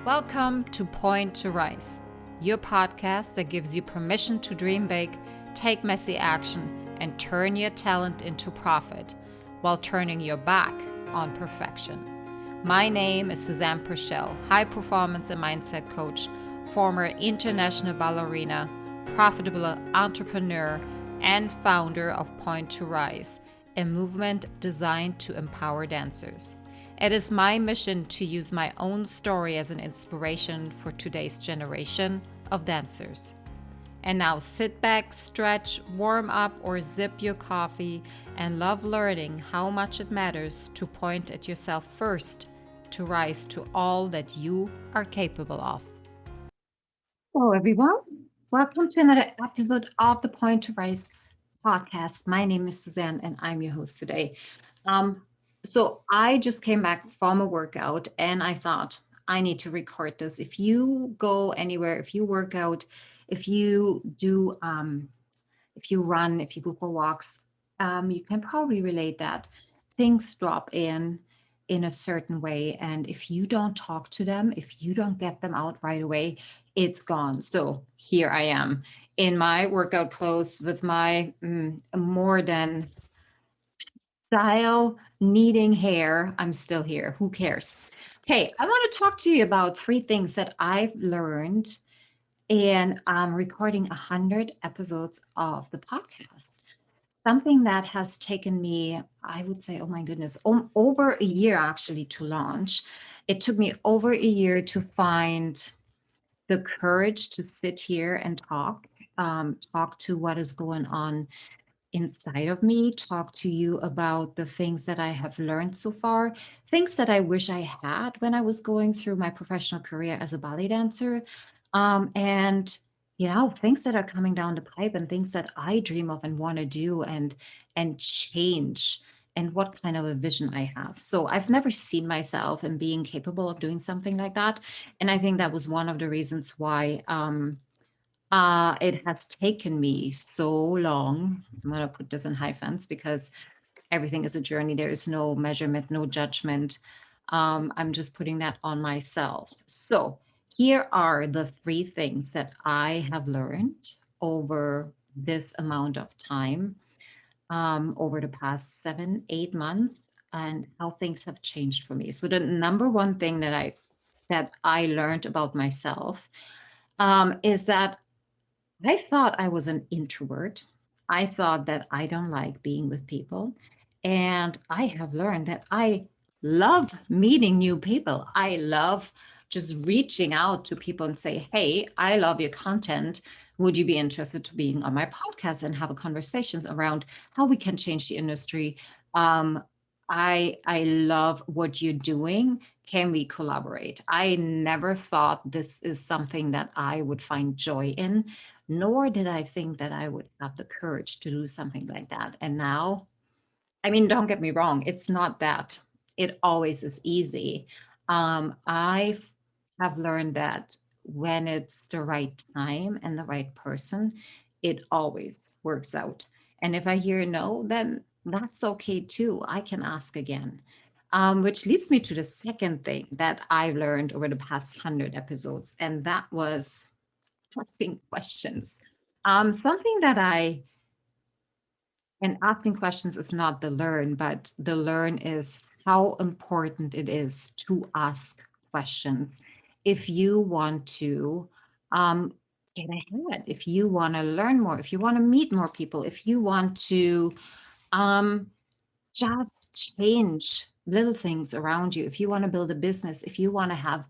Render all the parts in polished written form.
Welcome to Point to Rise, your podcast that gives you permission to dream big, take messy action, and turn your talent into profit while turning your back on perfection. My name is Susanne, high performance and mindset coach, former international ballerina, profitable entrepreneur, and founder of Point to Rise, a movement designed to empower dancers. It is my mission to use my own story as an inspiration for today's generation of dancers. And now sit back, stretch, warm up, or sip your coffee and love learning how much it matters to point at yourself first to rise to all that you are capable of. Hello, everyone. Welcome to another episode of the Point to Rise podcast. My name is Susanne, and I'm your host today. So I just came back from a workout and I thought I need to record this. If you go anywhere, if you work out, if you do, if you run, if you go for walks, you can probably relate that things drop in a certain way. And if you don't talk to them, if you don't get them out right away, it's gone. So here I am in my workout clothes with my more than style needing hair. I'm still here. Who cares? Okay, I want to talk to you about 3 things that I've learned in recording 100 episodes of the podcast. Something that has taken me, I would say, oh my goodness, over a year actually to launch. It took me over a year to find the courage to sit here and talk to what is going on inside of me, talk to you about the things that I have learned so far, things that I wish I had when I was going through my professional career as a ballet dancer, and things that are coming down the pipe and things that I dream of and want to do and change and what kind of a vision I have. So I've never seen myself in being capable of doing something like that, and I think that was one of the reasons why it has taken me so long. I'm going to put this in hyphens because everything is a journey. There is no measurement, no judgment. I'm just putting that on myself. So here are the 3 things that I have learned over this amount of time, over the past 7, 8 months, and how things have changed for me. So the number one thing that I learned about myself is that I thought I was an introvert. I thought that I don't like being with people. And I have learned that I love meeting new people. I love just reaching out to people and say, hey, I love your content. Would you be interested to being on my podcast and have a conversation around how we can change the industry? I love what you're doing. Can we collaborate? I never thought this is something that I would find joy in, nor did I think that I would have the courage to do something like that. And now, I mean, don't get me wrong, it's not that it always is easy. I have learned that when it's the right time and the right person, it always works out. And if I hear no, then that's okay too. I can ask again. Which leads me to the second thing that I learned over the past 100 episodes, and that was asking questions. Something that and asking questions is not the learn, but the learn is how important it is to ask questions. If you want to get ahead, if you want to learn more, if you want to meet more people, if you want to just change little things around you, if you want to build a business, if you want to have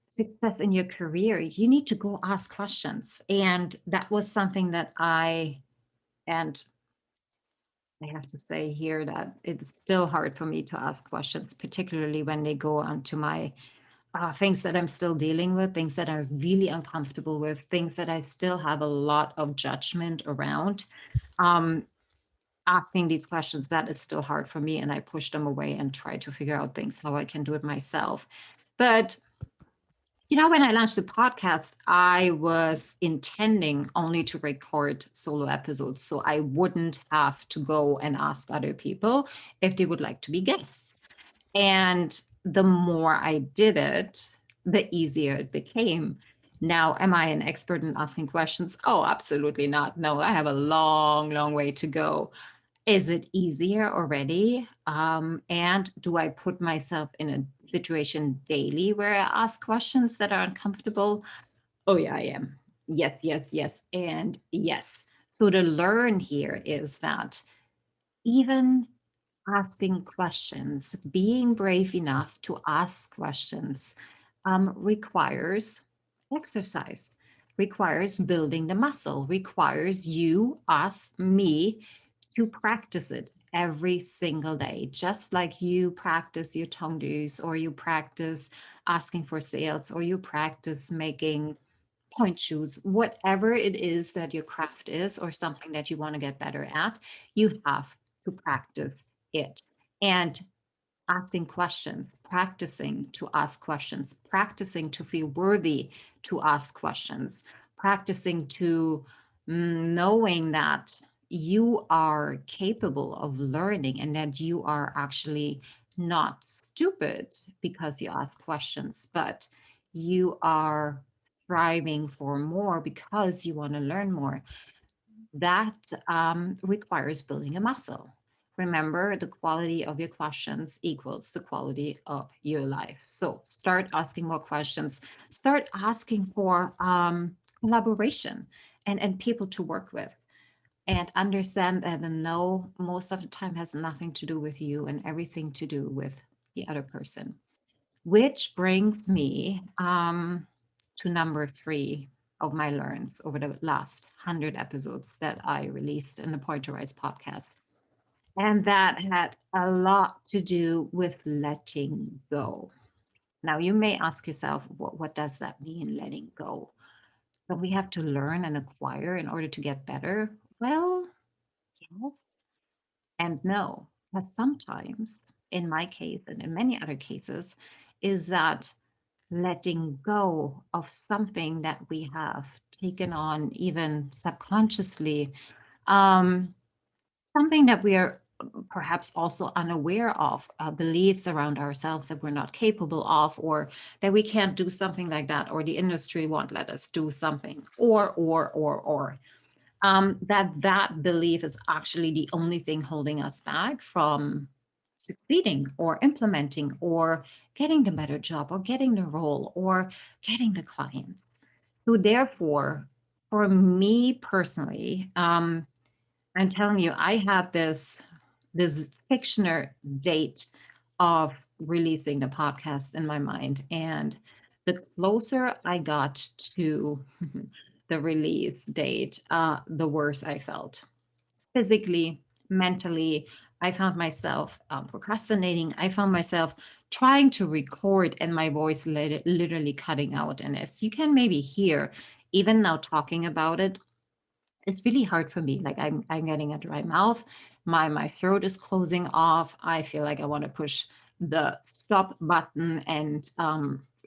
success in your career, you need to go ask questions. And that was something that and I have to say here that it's still hard for me to ask questions, particularly when they go onto my things that I'm still dealing with, things that I'm really uncomfortable with, things that I still have a lot of judgment around. Asking these questions, that is still hard for me. And I push them away and try to figure out things how I can do it myself. But when I launched the podcast, I was intending only to record solo episodes, so I wouldn't have to go and ask other people if they would like to be guests. And the more I did it, the easier it became. Now, am I an expert in asking questions? Oh, absolutely not. No, I have a long, long way to go. Is it easier already? And do I put myself in a situation daily where I ask questions that are uncomfortable? Oh, yeah, I am. Yes, yes, yes, and yes. So to learn here is that even asking questions, being brave enough to ask questions, requires exercise, requires building the muscle, requires you, us, me to practice it every single day, just like you practice your tongue do's, or you practice asking for sales, or you practice making point shoes, whatever it is that your craft is or something that you want to get better at, you have to practice it. And asking questions, practicing to ask questions, practicing to feel worthy to ask questions, practicing to knowing that you are capable of learning and that you are actually not stupid because you ask questions, but you are striving for more because you want to learn more. That requires building a muscle. Remember, the quality of your questions equals the quality of your life. So start asking more questions. Start asking for collaboration and people to work with. And understand that the no most of the time has nothing to do with you and everything to do with the other person. Which brings me to number three of my learns over the last 100 episodes that I released in the Point to Rise podcast. And that had a lot to do with letting go. Now, you may ask yourself, what does that mean, letting go? That we have to learn and acquire in order to get better? Well, yes and no. But sometimes, in my case and in many other cases, is that letting go of something that we have taken on, even subconsciously, um, something that we are perhaps also unaware of, beliefs around ourselves that we're not capable of, or that we can't do something like that, or the industry won't let us do something, or that belief is actually the only thing holding us back from succeeding or implementing or getting the better job or getting the role or getting the clients. So therefore, for me personally, I'm telling you, I had this fictional date of releasing the podcast in my mind, and the closer I got to the release date, the worse I felt physically, mentally. I found myself procrastinating. I found myself trying to record and my voice literally cutting out. And as you can maybe hear, even now talking about it, it's really hard for me. Like I'm getting a dry mouth. My throat is closing off. I feel like I want to push the stop button and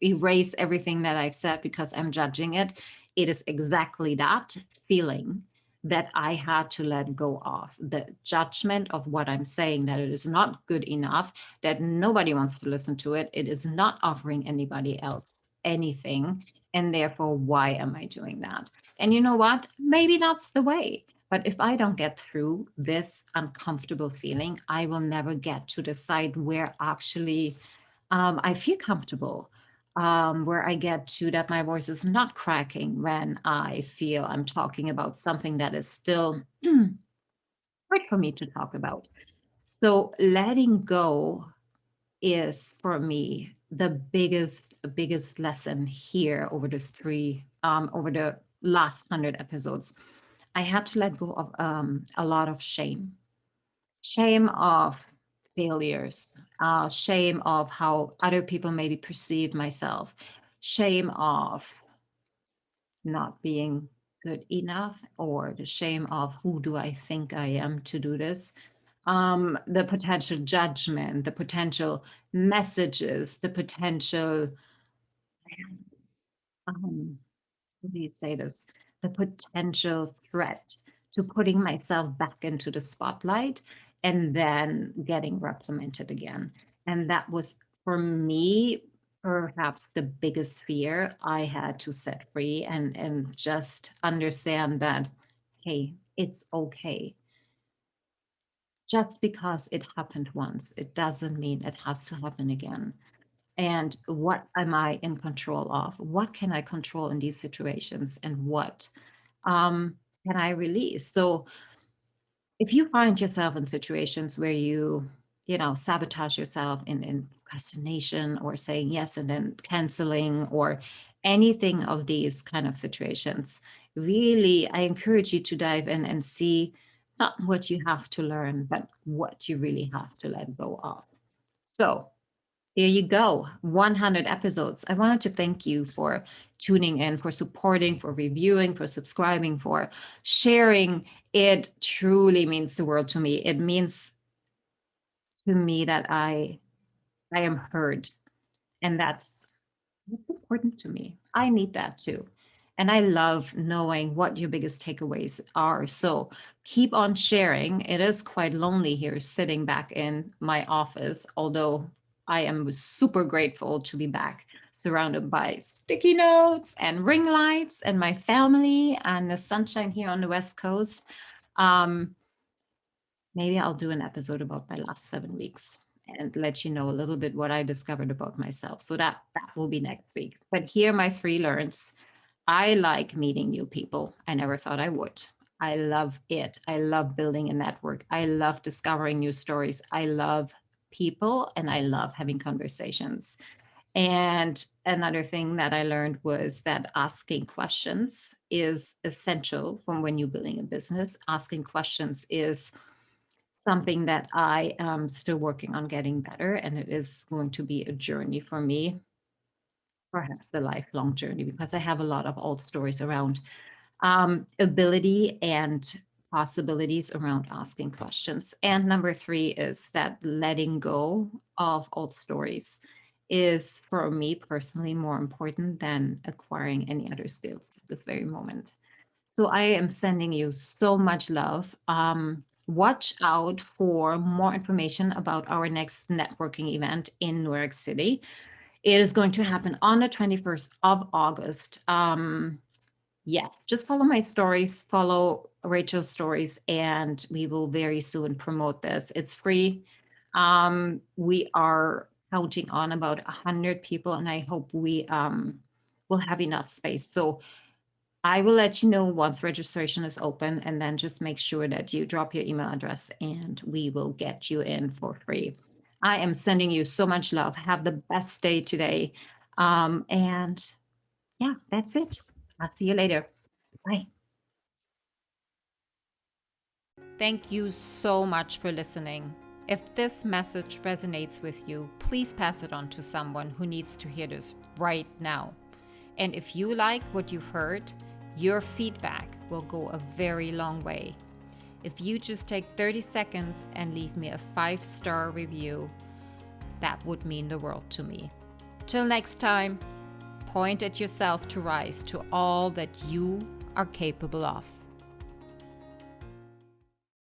erase everything that I've said because I'm judging it. It is exactly that feeling that I had to let go of the judgment of what I'm saying, that it is not good enough, that nobody wants to listen to it. It is not offering anybody else anything. And therefore, why am I doing that? And you know what? Maybe that's the way. But if I don't get through this uncomfortable feeling, I will never get to the side where actually I feel comfortable, where I get to that my voice is not cracking when I feel I'm talking about something that is still hard for me to talk about. So letting go is for me the biggest lesson here over the over the last 100 episodes. I had to let go of a lot of shame of failures, shame of how other people maybe perceive myself, shame of not being good enough, or the shame of who do I think I am to do this, the potential judgment, the potential messages, the potential, how do you say this? The potential threat to putting myself back into the spotlight and then getting reprimanded again. And that was for me perhaps the biggest fear I had to set free, and just understand that, hey, it's okay. Just because it happened once, it doesn't mean it has to happen again. And what am I in control of? What can I control in these situations? And what um, can I release? So if you find yourself in situations where you sabotage yourself in procrastination, or saying yes and then canceling, or anything of these kind of situations, really, I encourage you to dive in and see not what you have to learn, but what you really have to let go of. So there you go, 100 episodes. I wanted to thank you for tuning in, for supporting, for reviewing, for subscribing, for sharing. It truly means the world to me. It means to me that I am heard, and that's important to me. I need that too. And I love knowing what your biggest takeaways are. So keep on sharing. It is quite lonely here sitting back in my office, although I am super grateful to be back surrounded by sticky notes and ring lights and my family and the sunshine here on the West Coast. Um, Maybe I'll do an episode about my last 7 weeks and let you know a little bit what I discovered about myself. So that will be next week. But here are my 3 learns. I like meeting new people. I never thought I would. I love it. I love building a network. I love discovering new stories. I love people, and I love having conversations. And another thing that I learned was that asking questions is essential from when you're building a business. Asking questions is something that I am still working on getting better, and it is going to be a journey for me, perhaps a lifelong journey, because I have a lot of old stories around ability and possibilities around asking questions. And number 3 is that letting go of old stories is, for me personally, more important than acquiring any other skills at this very moment. So I am sending you so much love. Watch out for more information about our next networking event in New York City. It is going to happen on the 21st of August. Yes, just follow my stories, follow Rachel's stories, and we will very soon promote this. It's free. We are counting on about 100 people, and I hope we will have enough space. So I will let you know once registration is open, and then just make sure that you drop your email address and we will get you in for free. I am sending you so much love. Have the best day today. And yeah, that's it. I'll see you later. Bye. Thank you so much for listening. If this message resonates with you, please pass it on to someone who needs to hear this right now. And if you like what you've heard, your feedback will go a very long way. If you just take 30 seconds and leave me a 5-star review, that would mean the world to me. Till next time, point at yourself to rise to all that you are capable of.